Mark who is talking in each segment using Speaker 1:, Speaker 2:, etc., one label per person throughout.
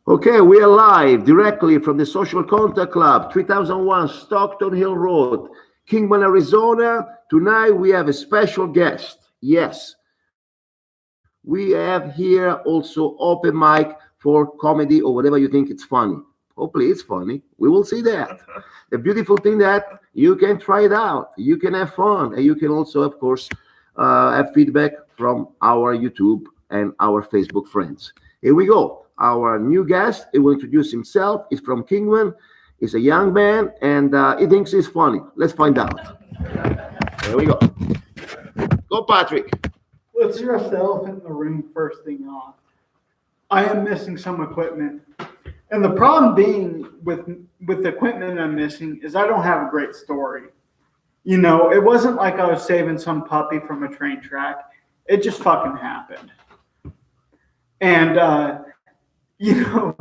Speaker 1: Okay, we are live directly from the Social Contact Club, 3001 Stockton Hill Road, Kingman, Arizona. Tonight we have a special guest. Yes, we have here also open mic for comedy or whatever you think it's funny. Hopefully it's funny. We will see that. The beautiful thing that you can try it out, you can have fun, and you can also, of course, have feedback from our YouTube and our Facebook friends. Here we go. Our new guest, he will introduce himself. He's from Kingman. He's a young man, and he thinks he's funny. Let's find out. Here we go. Go, Patrick.
Speaker 2: Let's address the elephant in the room first thing off. I am missing some equipment. And the problem being with the equipment I'm missing is I don't have a great story. You know, it wasn't like I was saving some puppy from a train track. It just fucking happened. And you know,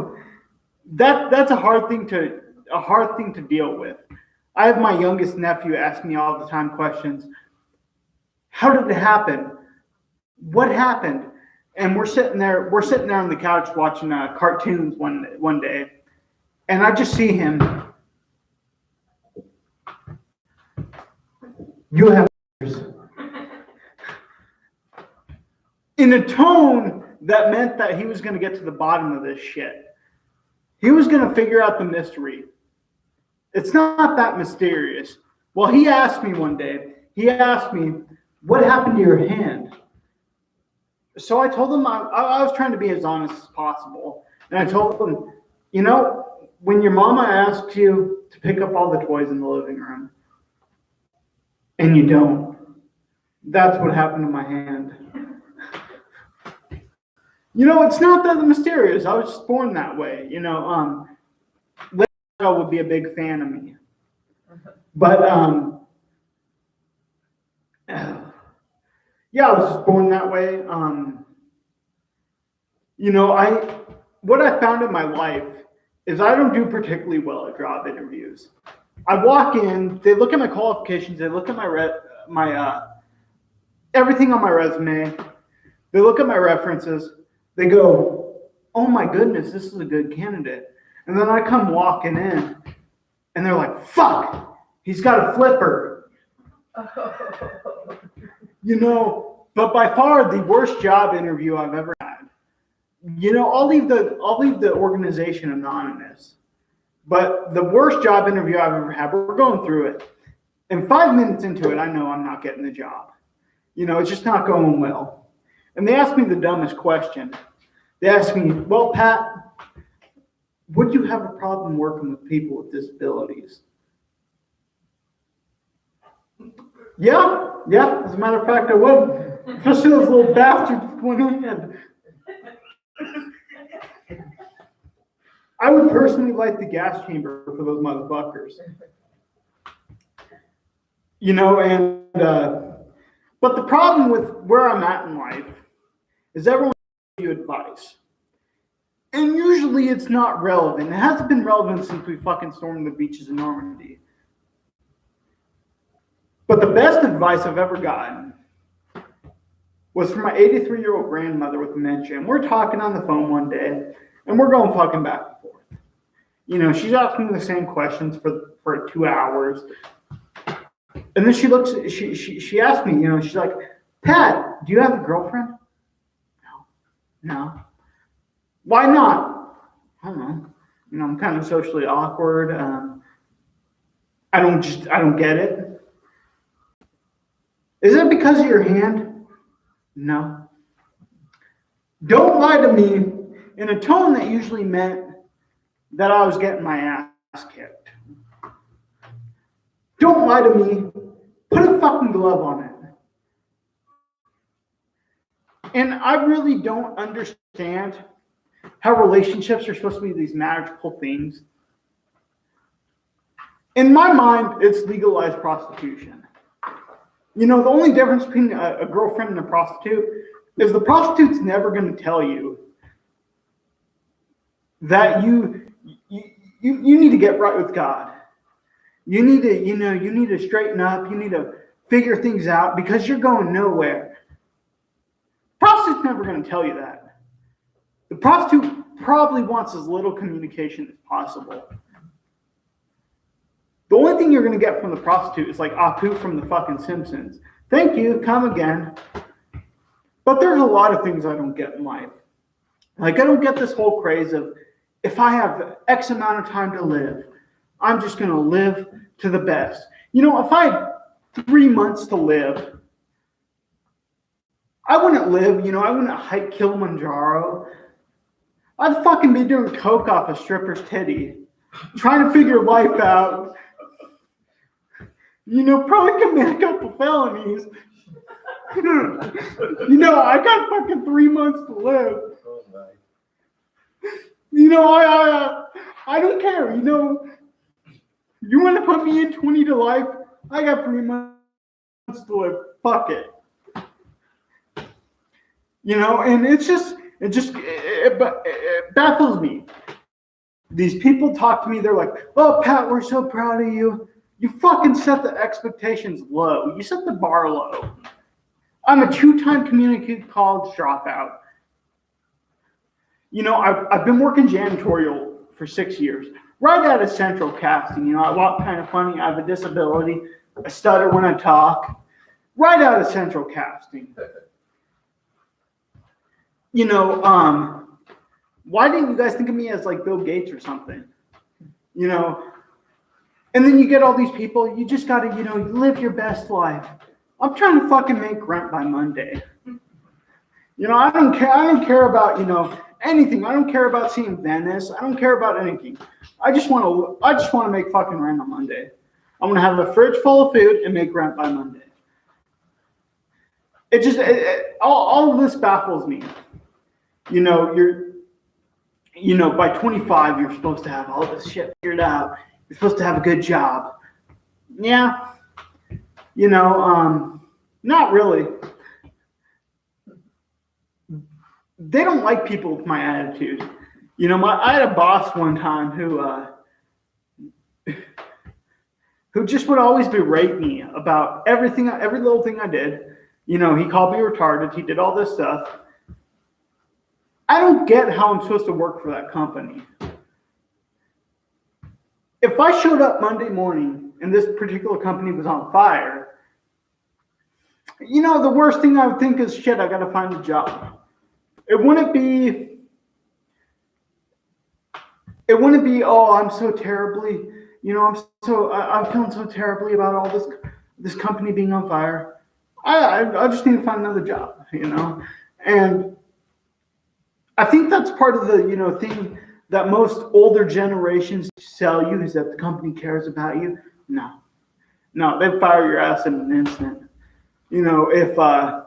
Speaker 2: that's a hard thing to deal with. I have my youngest nephew ask me all the time questions. How did it happen? What happened? And we're sitting there on the couch watching cartoons one day, and I just see him. You have in a tone that meant that he was going to get to the bottom of this shit. He was going to figure out the mystery. It's not that mysterious. Well, he asked me one day. He asked me, "What happened to your hand?" So I told him I was trying to be as honest as possible. And I told him, you know, when your mama asks you to pick up all the toys in the living room and you don't, that's what happened to my hand. You know, it's not that mysterious. I was just born that way. You know, Leo would be a big fan of me. But, yeah, I was just born that way. You know, what I found in my life is I don't do particularly well at job interviews. I walk in, they look at my qualifications, they look at my everything on my resume, they look at my references, they go, "Oh my goodness, this is a good candidate." And then I come walking in, and they're like, "Fuck, he's got a flipper." You know, but by far the worst job interview I've ever had. You know, I'll leave the organization anonymous. But the worst job interview I've ever had, we're going through it. And 5 minutes into it, I know I'm not getting the job. You know, it's just not going well. And they asked me the dumbest question. They asked me, "Well, Pat, would you have a problem working with people with disabilities?" Yeah. As a matter of fact, I would. Especially those little bastards went in. I would personally light the gas chamber for those motherfuckers. You know, and but the problem with where I'm at in life is everyone gives you advice. And usually it's not relevant. It hasn't been relevant since we fucking stormed the beaches of Normandy. But the best advice I've ever gotten was from my 83-year-old grandmother with dementia. And we're talking on the phone one day, and we're going fucking back and forth. You know, she's asking me the same questions for 2 hours. And then she asked me, you know, she's like, "Pat, do you have a girlfriend?" No. "Why not?" "I don't know. You know, I'm kind of socially awkward. I don't get it." "Is it because of your hand?" "No." Don't lie to me in a tone that usually meant that I was getting my ass kicked. Don't lie to me. Put a fucking glove on it. And I really don't understand how relationships are supposed to be these magical things. In my mind, it's legalized prostitution. You know, the only difference between a girlfriend and a prostitute is the prostitute's never going to tell you that you need to get right with God. You need to straighten up. You need to figure things out because you're going nowhere. Prostitute's never going to tell you that. The prostitute probably wants as little communication as possible. The only thing you're going to get from the prostitute is like Apu from the fucking Simpsons. Thank you, come again. But there's a lot of things I don't get in life. Like, I don't get this whole craze of, if I have X amount of time to live, I'm just going to live to the best. You know, if I had 3 months to live, I wouldn't live, you know, I wouldn't hike Kilimanjaro. I'd fucking be doing coke off a stripper's titty, trying to figure life out. You know, probably commit a couple felonies. You know, I got fucking 3 months to live. You know, I don't care. You know, you want to put me in 20 to life? I got 3 months to live. Fuck it. You know, and it baffles me. These people talk to me. They're like, "Oh, Pat, we're so proud of you. You fucking set the expectations low. You set the bar low." I'm a 2-time community college dropout. You know, I've been working janitorial for 6 years. Right out of Central Casting. You know, I walk kind of funny. I have a disability. I stutter when I talk. Right out of Central Casting. You know, why didn't you guys think of me as like Bill Gates or something? You know, and then you get all these people, you just got to, you know, live your best life. I'm trying to fucking make rent by Monday. You know, I don't care about, you know, anything. I don't care about seeing Venice. I don't care about anything. I just want to make fucking rent on Monday. I'm going to have a fridge full of food and make rent by Monday. All of this baffles me. You know, by 25, you're supposed to have all this shit figured out. You're supposed to have a good job. Yeah. You know, not really. They don't like people with my attitude. You know, I had a boss one time who just would always berate me about every little thing I did. You know, he called me retarded. He did all this stuff. I don't get how I'm supposed to work for that company. If I showed up Monday morning and this particular company was on fire, you know, the worst thing I would think is, shit, I got to find a job. It wouldn't be, oh, I'm so terribly, you know, I'm feeling so terribly about all this company being on fire. I just need to find another job, you know, and I think that's part of the, you know, thing that most older generations sell you, is that the company cares about you. No, they fire your ass in an instant. You know, if my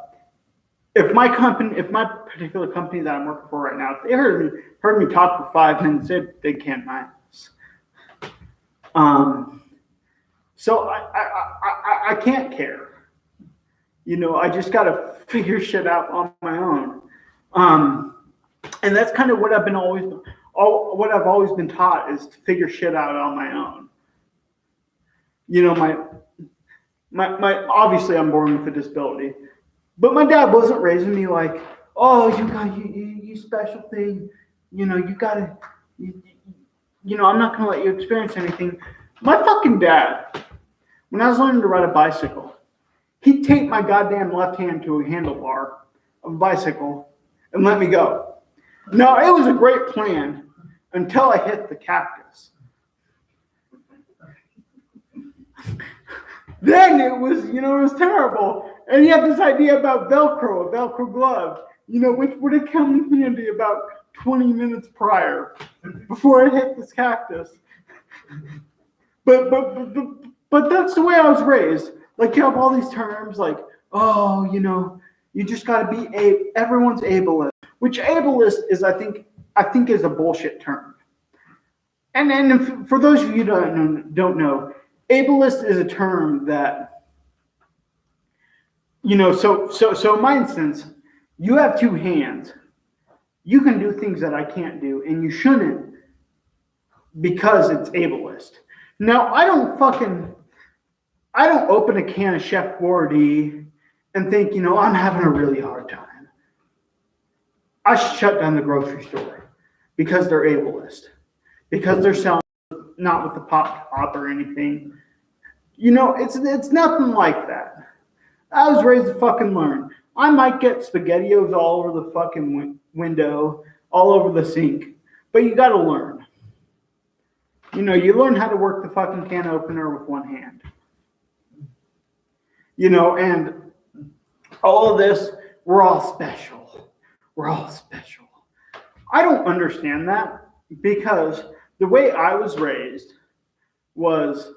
Speaker 2: particular company that I'm working for right now, if they heard me talk for 5 minutes, they can't mind us. So I can't care. You know, I just got to figure shit out on my own. And that's kind of what I've always been taught, is to figure shit out on my own. You know, my obviously I'm born with a disability, but my dad wasn't raising me like, oh, you special thing, you know, you gotta, you know, I'm not gonna let you experience anything. My fucking dad, when I was learning to ride a bicycle, he'd tape my goddamn left hand to a handlebar of a bicycle and let me go. No, it was a great plan until I hit the cactus. Then it was terrible. And he had this idea about Velcro, a Velcro glove, you know, which would have come in handy about 20 minutes prior, before I hit this cactus. But that's the way I was raised. Like, you have all these terms like, oh, you know, you just got to be everyone's ableist. Which ableist is, I think is a bullshit term. And for those of you who don't know, ableist is a term that, you know, so in my instance, you have 2 hands. You can do things that I can't do, and you shouldn't, because it's ableist. Now, I don't open a can of Chef Boyardee and think, you know, I'm having a really hard time. I shut down the grocery store. because they're ableist, because they're selling not with the pop or anything. You know, it's nothing like that. I was raised to fucking learn. I might get SpaghettiOs all over the fucking window, all over the sink, but you got to learn. You know, you learn how to work the fucking can opener with one hand. You know, and all of this, we're all special. We're all special. I don't understand that, because the way I was raised was,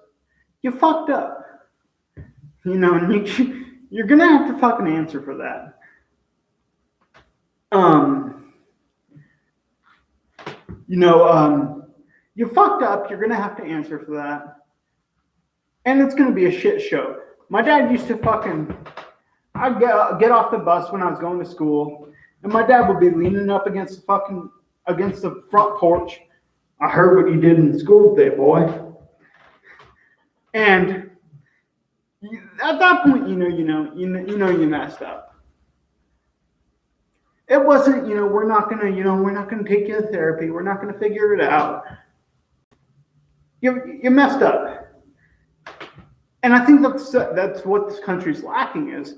Speaker 2: you fucked up. You know, and you're going to have to fucking answer for that. You fucked up, you're going to have to answer for that. And it's going to be a shit show. My dad used to I'd get off the bus when I was going to school, and my dad would be leaning up against the front porch. I heard what you did in school today, boy. And at that point, you know you messed up. It wasn't, we're not gonna take you to therapy. We're not gonna figure it out. You messed up. And I think that's what this country's lacking, is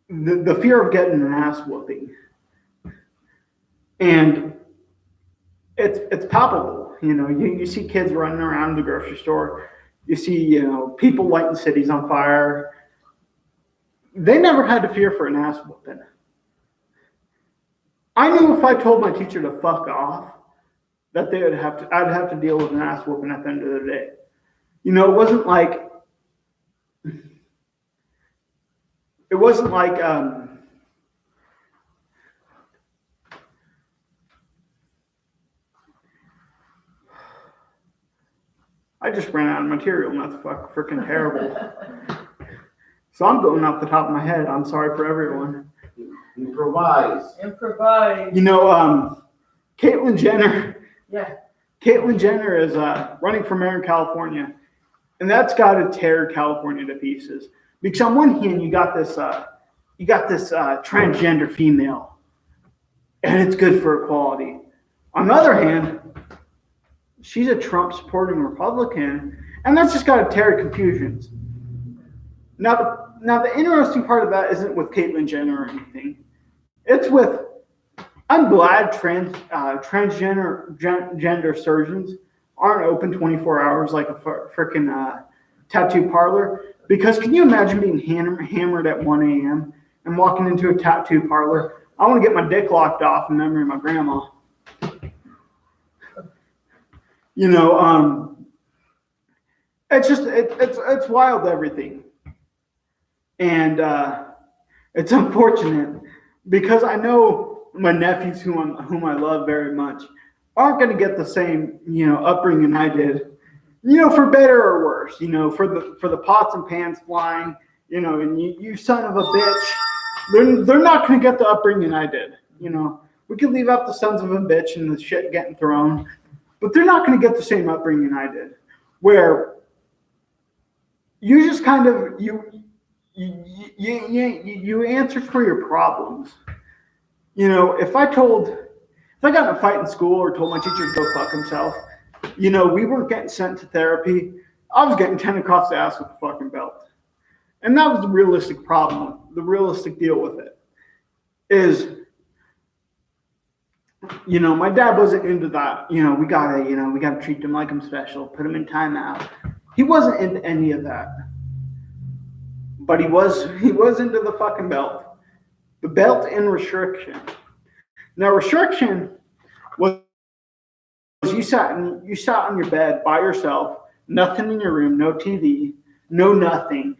Speaker 2: the fear of getting an ass whooping. And it's palpable. You see kids running around the grocery store. You see, people lighting cities on fire. They never had to fear for an ass whooping. I knew if I told my teacher to fuck off, that I'd have to deal with an ass whooping at the end of the day. It wasn't like I just ran out of material, and that's freaking terrible. So I'm going off the top of my head. I'm sorry for everyone.
Speaker 1: Improvise.
Speaker 2: Caitlyn Jenner.
Speaker 3: Yeah.
Speaker 2: Caitlyn Jenner is running for mayor in California, and that's got to tear California to pieces. Because on one hand, you got this transgender female, and it's good for equality. On the other hand, she's a Trump-supporting Republican, and that's just got to tear confusions. Now, the interesting part of that isn't with Caitlyn Jenner or anything. It's with, I'm glad transgender surgeons aren't open 24 hours like a freaking tattoo parlor. Because can you imagine being hammered at 1 a.m. and walking into a tattoo parlor? I want to get my dick locked off in memory of my grandma. It's wild, everything. And it's unfortunate, because I know my nephews, whom I love very much, aren't going to get the same, upbringing I did, for better or worse, for the pots and pans flying, and you son of a bitch, they're not going to get the upbringing I did. We could leave out the sons of a bitch and the shit getting thrown, but they're not going to get the same upbringing I did, where you just kind of, you answer for your problems. If I got in a fight in school or told my teacher to go fuck himself, we weren't getting sent to therapy. I was getting 10 across the ass with a fucking belt. And that was the realistic problem. The realistic deal with it is, my dad wasn't into that. We gotta treat him like I'm special, put him in timeout. He wasn't into any of that. But he was into the fucking belt. The belt and restriction. Now, restriction was you sat on your bed by yourself, nothing in your room, no TV, no nothing.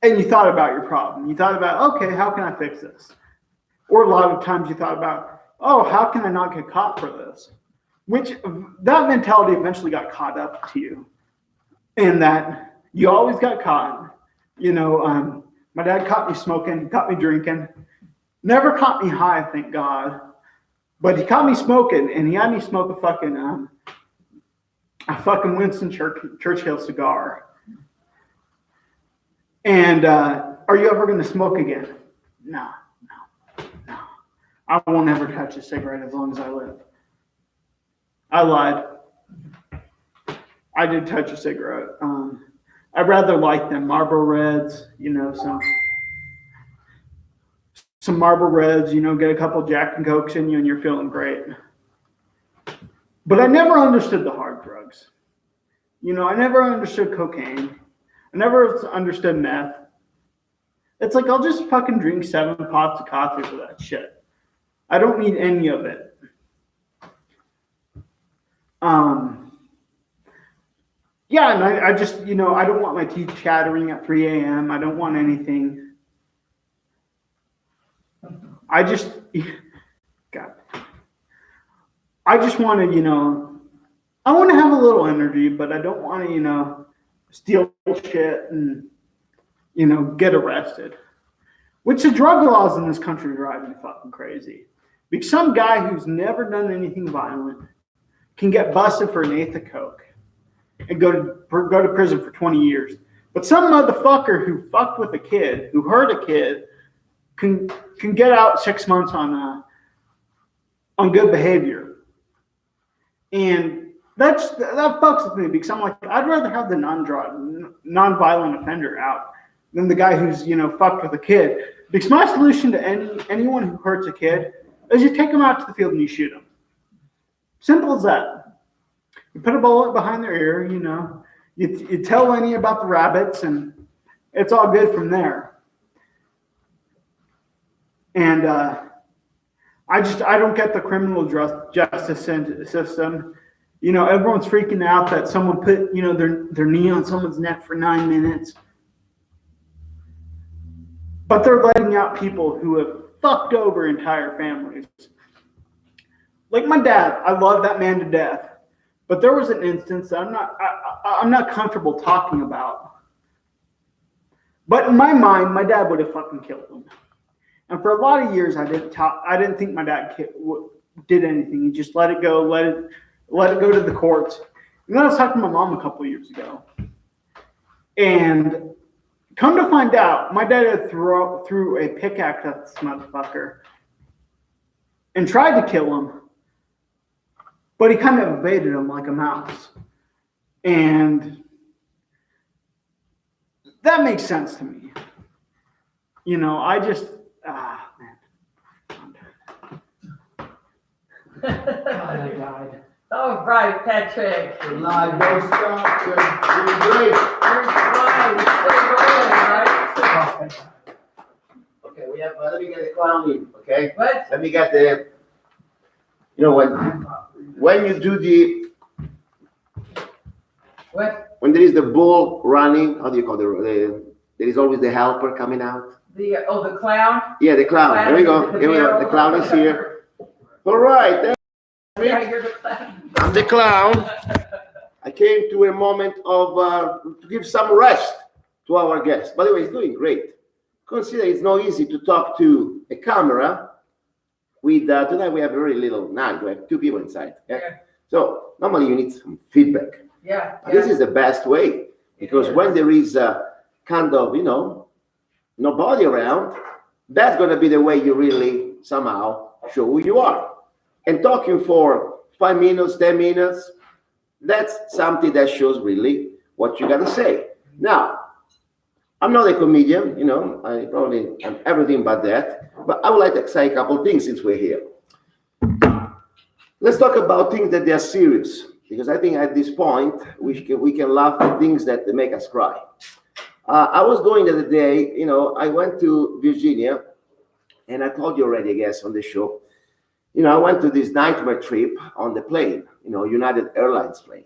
Speaker 2: And you thought about your problem. You thought about, okay, how can I fix this? Or a lot of times you thought about, oh, how can I not get caught for this? Which that mentality eventually got caught up to you. And that you always got caught. My dad caught me smoking, caught me drinking. Never caught me high, thank God. But he caught me smoking, and he had me smoke a fucking Winston Churchill cigar. And are you ever going to smoke again? No. I won't ever touch a cigarette as long as I live. I lied. I did touch a cigarette. I'd rather like them Marlboro Reds, some Marlboro Reds, get a couple Jack and Cokes in you and you're feeling great. But I never understood the hard drugs. I never understood cocaine. I never understood meth. It's like, I'll just fucking drink 7 pots of coffee for that shit. I don't need any of it. Yeah, and I just, I don't want my teeth chattering at 3 a.m. I don't want anything. I just want to, I want to have a little energy, but I don't want to, steal shit and, get arrested. Which the drug laws in this country drive me fucking crazy. Because some guy who's never done anything violent can get busted for an eighth of coke and go to prison for 20 years. But some motherfucker who fucked with a kid, who hurt a kid, can get out 6 months on good behavior. And that fucks with me because I'm like, I'd rather have the non-violent offender out than the guy who's fucked with a kid. Because my solution to anyone who hurts a kid is you take them out to the field and you shoot them. Simple as that. You put a bullet behind their ear, you tell Lenny about the rabbits, and it's all good from there. And I don't get the criminal justice system. Everyone's freaking out that someone put, their knee on someone's neck for 9 minutes. But they're letting out people who have fucked over entire families. Like my dad, I love that man to death. But there was an instance that I'm not comfortable talking about. But in my mind, my dad would have fucking killed him. And for a lot of years, I didn't think my dad did anything. He just let it go, let it go to the courts. And then I was talking to my mom a couple of years ago. And come to find out, my dad had threw a pickaxe at this motherfucker and tried to kill him. But he kind of evaded him like a mouse. And that makes sense to me. I just, man.
Speaker 3: I died. All right, Patrick.
Speaker 1: We're live, don't stop. You're doing great.
Speaker 3: You're fine. You're right.
Speaker 1: Okay, we have, let me get the clown in, okay?
Speaker 3: What?
Speaker 1: Let me get the, when you do
Speaker 3: What?
Speaker 1: when there is the bull running, how do you call there is always the helper coming out.
Speaker 3: The clown?
Speaker 1: Yeah, the clown. Here we go.
Speaker 3: The
Speaker 1: Here we go.
Speaker 3: barrel.
Speaker 1: The clown is here. All right.
Speaker 3: Yeah, you're the clown.
Speaker 1: I'm the clown. I came to a moment of to give some rest to our guest. By the way, he's doing great. Consider it's not easy to talk to a camera. With tonight we have a very little night. We have 2 people inside. Yeah?
Speaker 3: Yeah.
Speaker 1: So normally you need some feedback.
Speaker 3: Yeah.
Speaker 1: This is the best way because when there is kind of nobody around, that's going to be the way you really somehow show who you are. And talking for 5 minutes, 10 minutes, that's something that shows really what you got to say. Now, I'm not a comedian, I probably am everything but that, but I would like to say a couple of things since we're here. Let's talk about things that they are serious, because I think at this point, we can laugh at things that make us cry. I was going the other day, I went to Virginia, and I told you already, I guess, on the show, I went to this nightmare trip on the plane, United Airlines plane.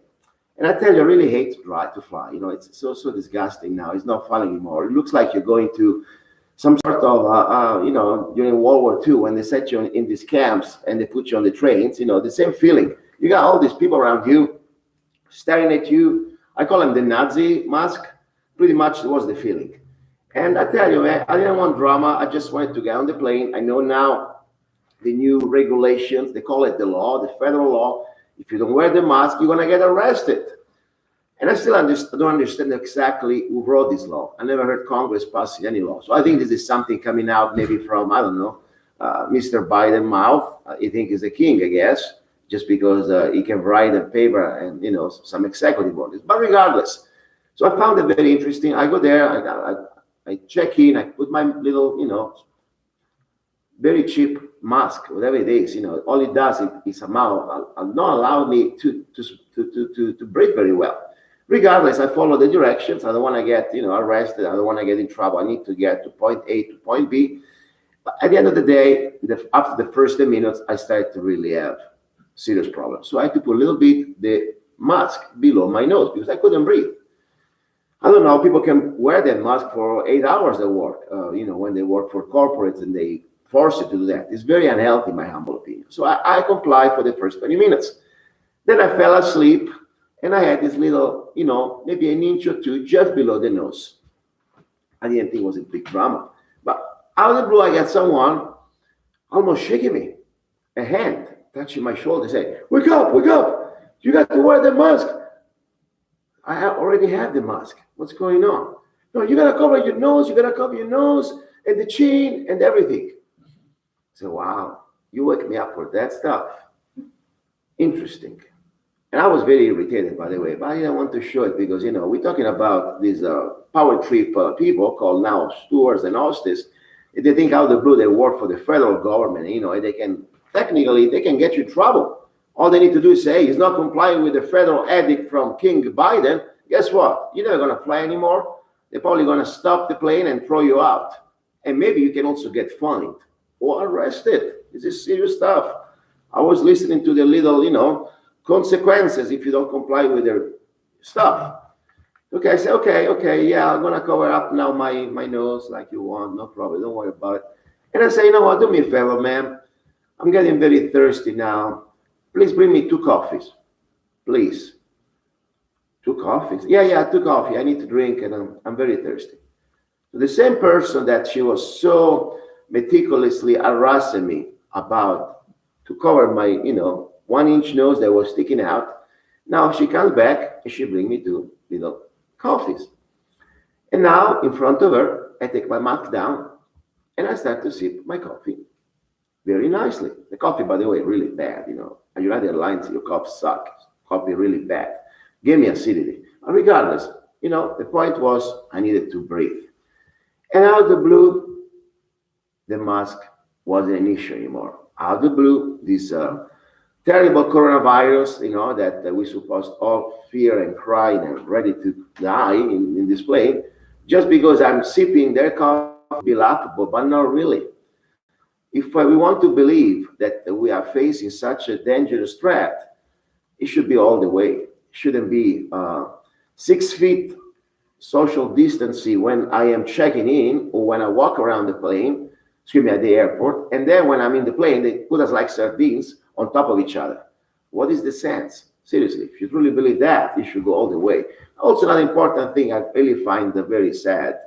Speaker 1: And I tell you, I really hate to fly. It's so disgusting now. It's not fun anymore. It looks like you're going to some sort of, during World War II, when they set you in these camps and they put you on the trains, the same feeling. You got all these people around you staring at you. I call them the Nazi mask. Pretty much it was the feeling. And I tell you, man, I didn't want drama. I just wanted to get on the plane. I know now the new regulations, they call it the law, the federal law. If you don't wear the mask, you're going to get arrested. And I still don't understand exactly who wrote this law. I never heard Congress passing any law. So I think this is something coming out maybe from, I don't know, Mr. Biden mouth. He think he's a king, I guess, just because he can write a paper and some executive orders. But regardless, so I found it very interesting. I go there, I check in, I put my little very cheap mask, whatever it is. All it does is somehow not allow me to breathe very well. Regardless, I follow the directions. I don't want to get arrested. I don't want to get in trouble. I need to get to point A to point B. But at the end of the day, after the first 10 minutes, I started to really have serious problems. So I had to put a little bit the mask below my nose because I couldn't breathe. I don't know, people can wear that mask for 8 hours at work, when they work for corporates and they force you to do that. It's very unhealthy, in my humble opinion. So I complied for the first 20 minutes. Then I fell asleep and I had this little, maybe an inch or two just below the nose. I didn't think it was a big drama. But out of the blue, I got someone almost shaking me, a hand touching my shoulder, say, wake up, you got to wear the mask. I already have the mask. What's going on? No, you got to cover your nose, and the chin and everything. So, wow, you wake me up for that stuff. Interesting. And I was very irritated, by the way, but I didn't want to show it because, we're talking about these power trip people called now stewards and hostess. They think out of the blue they work for the federal government, and they can get you in trouble. All they need to do is say he's not complying with the federal edict from King Biden. Guess what? You're never going to fly anymore. They're probably going to stop the plane and throw you out. And maybe you can also get fined or arrested. This is serious stuff. I was listening to the little, consequences if you don't comply with their stuff. Okay, I say, okay, yeah, I'm going to cover up now my nose like you want. No problem. Don't worry about it. And I say, you know what? Do me a favor, ma'am. I'm getting very thirsty now. Please bring me 2 coffees. Please. 2 coffees? Yeah, 2 coffee. I need to drink and I'm very thirsty. So the same person that she was so meticulously harassing me about to cover my, 1-inch nose that was sticking out. Now she comes back and she brings me 2 little coffees. And now in front of her, I take my mask down and I start to sip my coffee very nicely. The coffee, by the way, really bad, And United Airlines, your coffee sucks. Coffee really bad. Gave me acidity. But regardless, the point was I needed to breathe. And out of the blue, the mask wasn't an issue anymore. Out of the blue, this terrible coronavirus, that we supposed all fear and cry and ready to die in this plane, just because I'm sipping their coffee, be laughable, but not really. If we want to believe that we are facing such a dangerous threat, it should be all the way. It shouldn't be 6 feet social distancing when I am checking in or when I walk around the plane, at the airport, and then when I'm in the plane, they put us like sardines on top of each other. What is the sense? Seriously, if you truly believe that, you should go all the way. Also, another important thing I really find very sad.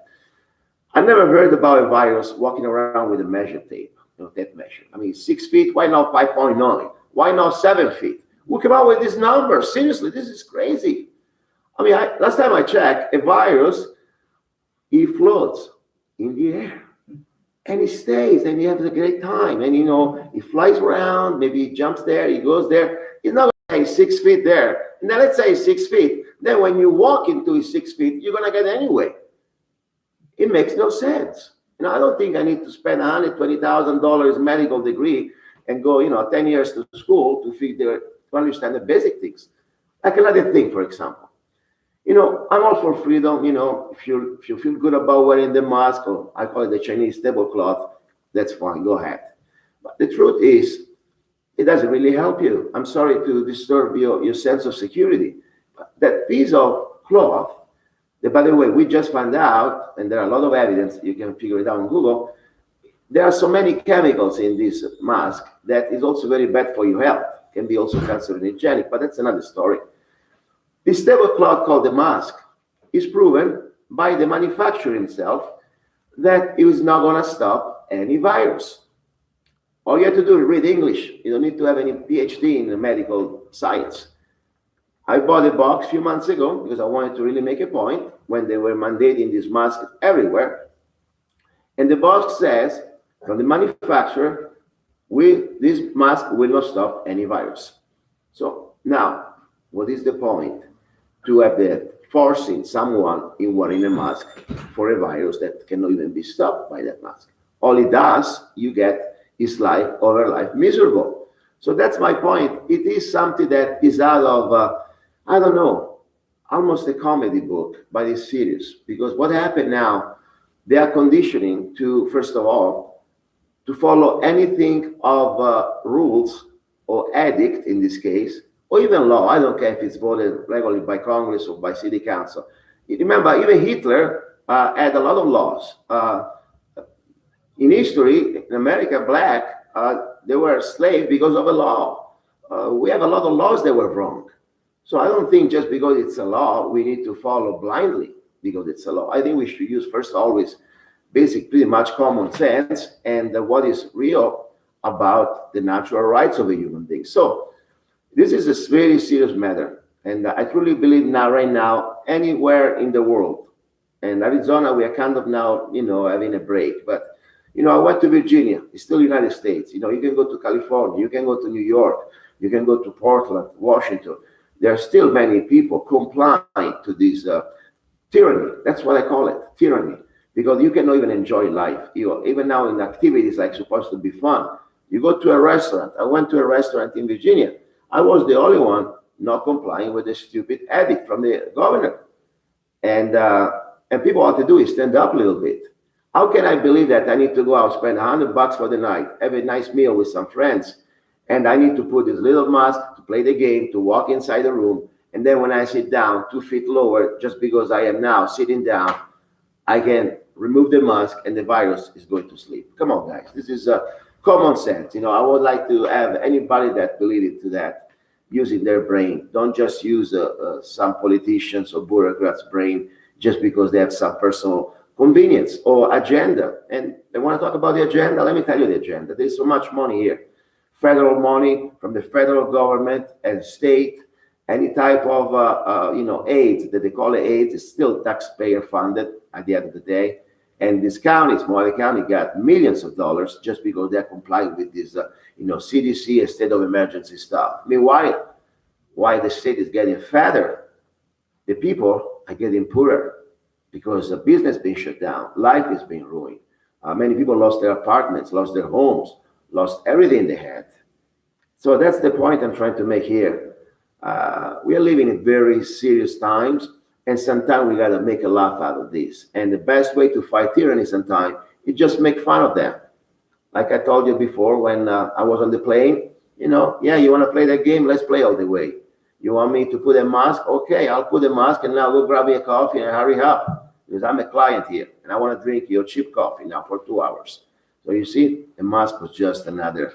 Speaker 1: I never heard about a virus walking around with a measure tape, tape measure. 6 feet, why not 5.9? Why not 7 feet? Who came out with this number? Seriously, this is crazy. Last time I checked, a virus, he floats in the air. And he stays and he has a great time. And, he flies around, maybe he jumps there, he goes there. He's not going to say 6 feet there. Now, let's say 6 feet. Then when you walk into his 6 feet, you're going to get anyway. It makes no sense. I don't think I need to spend $120,000 medical degree and go, 10 years to school to understand the basic things. Like another thing, for example. I'm all for freedom. If you feel good about wearing the mask, or I call it the Chinese tablecloth, that's fine. Go ahead. But the truth is, it doesn't really help you. I'm sorry to disturb your sense of security. But that piece of cloth, that, by the way, we just found out, and there are a lot of evidence, you can figure it out on Google, there are so many chemicals in this mask that is also very bad for your health. Can be also carcinogenic, but that's another story. This tablecloth called the mask is proven by the manufacturer himself that it is not going to stop any virus. All you have to do is read English. You don't need to have any PhD in medical science. I bought a box a few months ago because I wanted to really make a point when they were mandating this mask everywhere. And the box says from the manufacturer, this mask will not stop any virus. So now, what is the point to have the forcing someone in wearing a mask for a virus that cannot even be stopped by that mask? All it does, you get is life over life miserable. So that's my point. It is something that is out of, I don't know, almost a comedy book, but it's serious. Because what happened now, they are conditioning to, first of all, to follow anything of rules or edict in this case, or even law. I don't care if it's voted regularly by Congress or by city council. You remember, even Hitler had a lot of laws. In history, in America, black, they were slaves because of a law. We have a lot of laws that were wrong. So I don't think just because it's a law, we need to follow blindly because it's a law. I think we should use first always basic, pretty much common sense and what is real about the natural rights of a human being. So this is a very serious matter. And I truly believe now, right now, anywhere in the world, and Arizona, we are kind of now, having a break. But, I went to Virginia. It's still United States. You can go to California. You can go to New York. You can go to Portland, Washington. There are still many people complying to this tyranny. That's what I call it, tyranny. Because you cannot even enjoy life. Even now in activities like supposed to be fun. You go to a restaurant. I went to a restaurant in Virginia. I was the only one not complying with the stupid edict from the governor. And people ought to do is stand up a little bit. How can I believe that I need to go out, spend $100 for the night, have a nice meal with some friends, and I need to put this little mask to play the game, to walk inside the room, and then when I sit down 2 feet lower, just because I am now sitting down, I can remove the mask and the virus is going to sleep. Come on, guys. This is common sense. I would like to have anybody that believes to that using their brain. Don't just use some politicians or bureaucrats' brain just because they have some personal convenience or agenda. And they want to talk about the agenda. Let me tell you the agenda. There's so much money here. Federal money from the federal government and state, any type of aid that they call it aid is still taxpayer funded at the end of the day. And these counties, Mohave County, got millions of dollars just because they're complying with this, CDC and state of emergency stuff. Meanwhile, why the state is getting fatter, the people are getting poorer because the business being shut down, life is being ruined. Many people lost their apartments, lost their homes, lost everything they had. So that's the point I'm trying to make here. We are living in very serious times, and sometimes we gotta make a laugh out of this. And the best way to fight tyranny sometimes is just make fun of them. Like I told you before when I was on the plane, you wanna play that game, let's play all the way. You want me to put a mask? Okay, I'll put a mask and now go grab me a coffee and hurry up. Because I'm a client here and I wanna drink your cheap coffee now for 2 hours. So you see, the mask was just another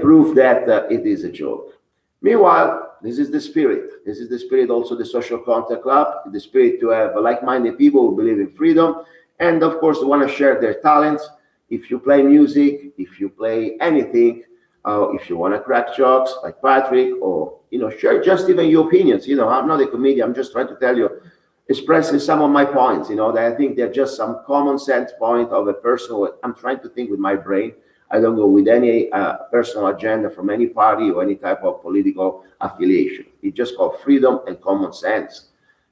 Speaker 1: proof that it is a joke. Meanwhile, this is the spirit. This is the spirit also the Social Contact Club, the spirit to have like-minded people who believe in freedom, and of course, want to share their talents. If you play music, if you play anything, if you want to crack jokes like Patrick, or share just even your opinions. I'm not a comedian. I'm just trying to tell you, expressing some of my points. That I think they're just some common sense point of a person. I'm trying to think with my brain. I don't go with any personal agenda from any party or any type of political affiliation. It's just called freedom and common sense.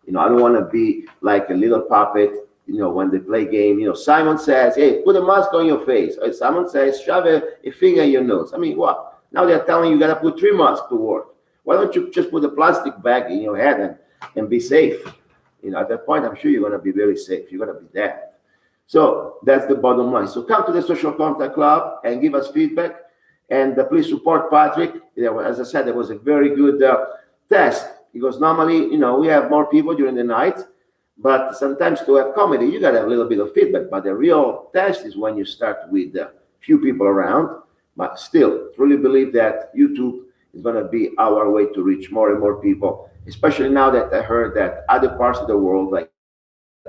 Speaker 1: I don't want to be like a little puppet, when they play game. Simon says, hey, put a mask on your face. Or Simon says, shove a finger in your nose. I mean, what? Now they're telling you got to put 3 masks to work. Why don't you just put a plastic bag in your head and be safe? At that point, I'm sure you're going to be very safe. You're going to be there. So that's the bottom line. So come to the Social Contact Club and give us feedback. And please support Patrick. As I said, it was a very good test because normally, we have more people during the night. But sometimes to have comedy, you got to have a little bit of feedback. But the real test is when you start with few people around. But still, truly believe that YouTube is going to be our way to reach more and more people, especially now that I heard that other parts of the world, like,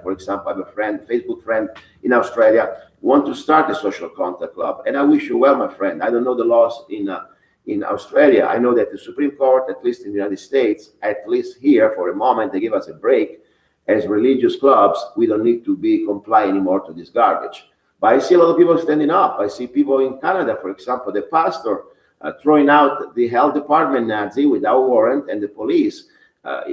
Speaker 1: for example, I have a friend, Facebook friend in Australia, want to start a Social Contact Club. And I wish you well, my friend. I don't know the laws in Australia. I know that the Supreme Court, at least in the United States, at least here for a moment, they give us a break. As religious clubs, we don't need to be comply anymore to this garbage. But I see a lot of people standing up. I see people in Canada, for example, the pastor throwing out the health department Nazi without warrant and the police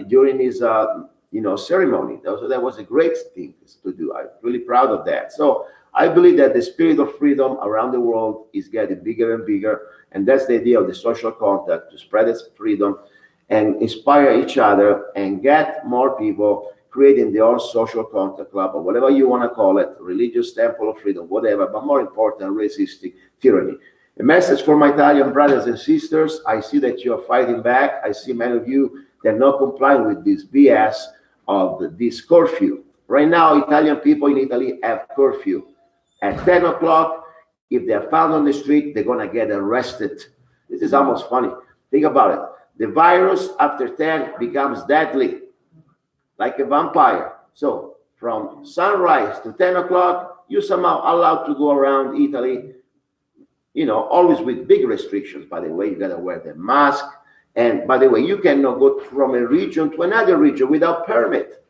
Speaker 1: during his ceremony. So that was a great thing to do. I'm really proud of that. So I believe that the spirit of freedom around the world is getting bigger and bigger, and that's the idea of the social contact, to spread its freedom and inspire each other and get more people creating their own social contact club, or whatever you want to call it, religious temple of freedom, whatever, but more important, resisting tyranny. A message for my Italian brothers and sisters: I see that you are fighting back. I see many of you that are not complying with this BS of this curfew. Right now, Italian people in Italy have curfew. At 10 o'clock, if they're found on the street, they're going to get arrested. This is almost funny. Think about it. The virus after 10 becomes deadly, like a vampire. So from sunrise to 10 o'clock, you're somehow allowed to go around Italy, always with big restrictions. By the way, you got to wear the mask. And by the way, you cannot go from a region to another region without permit.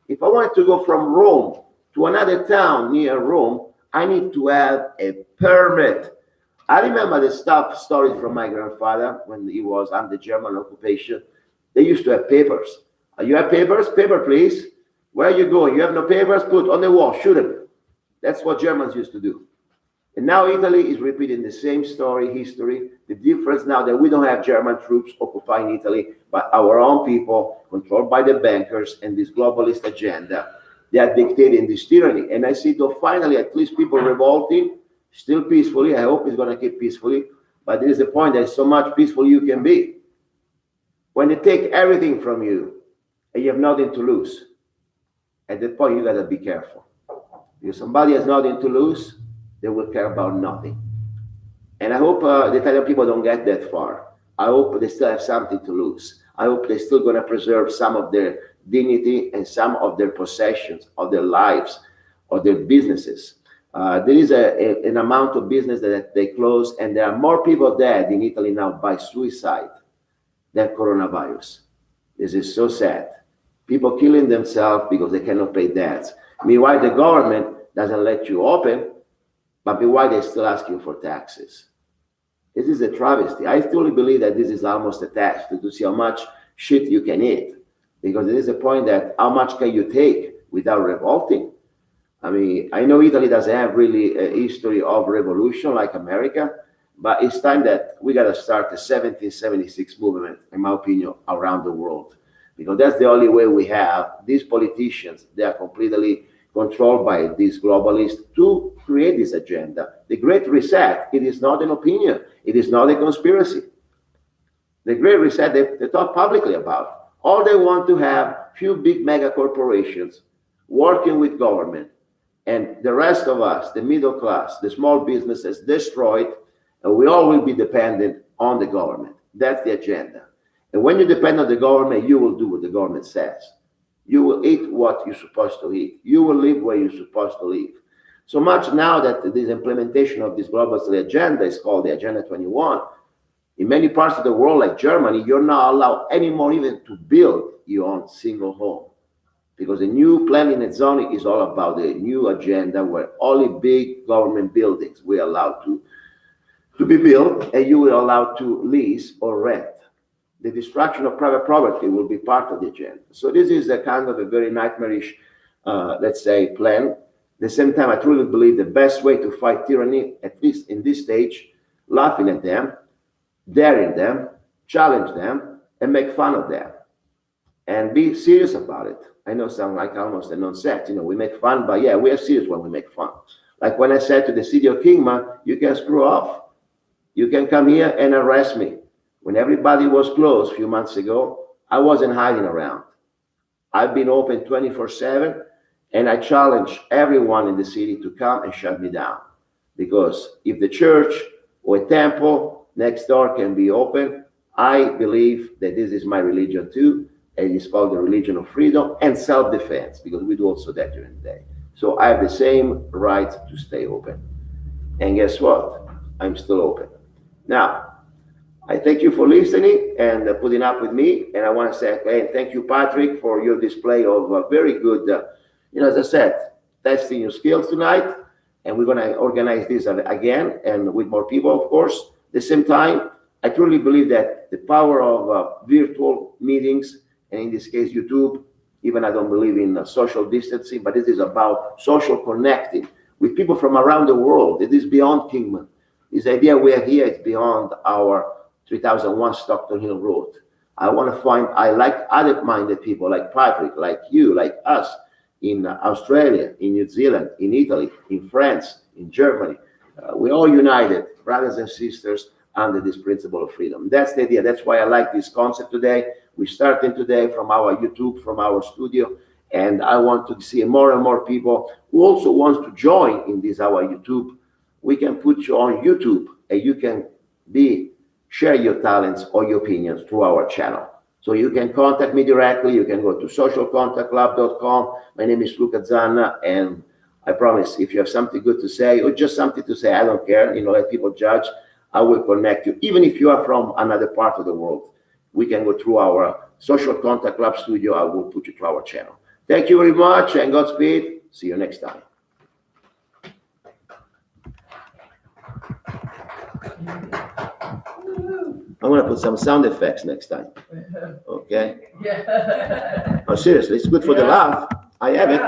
Speaker 1: If I wanted to go from Rome to another town near Rome, I need to have a permit. I remember the stories from my grandfather when he was under German occupation. They used to have papers. You have papers? Paper, please. Where are you going? You have no papers? Put on the wall. Shoot them. That's what Germans used to do. And now Italy is repeating the same history. The difference now that we don't have German troops occupying Italy, but our own people, controlled by the bankers and this globalist agenda, they are dictating this tyranny. And I see, though, finally, at least people revolting, still peacefully. I hope it's going to keep peacefully. But there is a point that so much peaceful you can be. When they take everything from you and you have nothing to lose, at that point, you got to be careful. If somebody has nothing to lose, they will care about nothing. And I hope the Italian people don't get that far. I hope they still have something to lose. I hope they're still going to preserve some of their dignity and some of their possessions, of their lives, or their businesses. There is an amount of business that they close, and there are more people dead in Italy now by suicide than coronavirus. This is so sad. People killing themselves because they cannot pay debts. Meanwhile, the government doesn't let you open, but meanwhile, they still ask you for taxes. This is a travesty. I truly believe that this is almost a test to see how much shit you can eat. Because there is a point that how much can you take without revolting? I mean, I know Italy doesn't have really a history of revolution like America, but it's time that we got to start the 1776 movement, in my opinion, around the world. Because that's the only way we have. These politicians, they are completely controlled by these globalists to create this agenda. The Great Reset, it is not an opinion. It is not a conspiracy. The Great Reset, they talk publicly about. All they want to have few big mega corporations working with government, and the rest of us, the middle class, the small businesses, destroyed, and we all will be dependent on the government. That's the agenda. And when you depend on the government, you will do what the government says. You will eat what you're supposed to eat. You will live where you're supposed to live. So much now that this implementation of this global agenda is called the Agenda 21. In many parts of the world, like Germany, you're not allowed anymore even to build your own single home. Because the new planning and zoning is all about the new agenda where only big government buildings will allow to be built, and you will allow to lease or rent. The destruction of private property will be part of the agenda. So this is a kind of a very nightmarish, let's say, plan. At the same time, I truly believe the best way to fight tyranny, at least in this stage, laughing at them, daring them, challenge them, and make fun of them. And be serious about it. I know sound like almost a nonsense. We make fun, but yeah, we are serious when we make fun. Like when I said to the city of Kingman, you can screw off. You can come here and arrest me. When everybody was closed a few months ago, I wasn't hiding around. I've been open 24/7, and I challenge everyone in the city to come and shut me down. Because if the church or a temple next door can be open, I believe that this is my religion too, and it's called the religion of freedom and self-defense, because we do also that during the day. So I have the same right to stay open. And guess what? I'm still open. Now, I thank you for listening and putting up with me. And I want to say, okay, thank you, Patrick, for your display of very good, as I said, testing your skills tonight. and we're gonna organize this again and with more people, of course. At the same time, I truly believe that the power of virtual meetings, and in this case, YouTube, even I don't believe in social distancing, but this is about social connecting with people from around the world. It is beyond Kingman. This idea we have here is beyond our 3001 Stockton Hill Road. I like other-minded people like Patrick, like you, like us, in Australia, in New Zealand, in Italy, in France, in Germany. We're all united, brothers and sisters, under this principle of freedom. That's the idea. That's why I like this concept today. We're starting today from our YouTube, from our studio, and I want to see more and more people who also want to join in this, our YouTube. We can put you on YouTube, and you can share your talents or your opinions through our channel. So you can contact me directly. You can go to socialcontactclub.com. My name is Luca Zanna, and I promise if you have something good to say or just something to say, I don't care, let people judge. I will connect you. Even if you are from another part of the world, we can go through our Social Contact Club studio. I will put you to our channel. Thank you very much, and Godspeed. See you next time. I'm going to put some sound effects next time. Okay?
Speaker 3: Yeah.
Speaker 1: Oh, seriously, it's good for the laugh. I have it.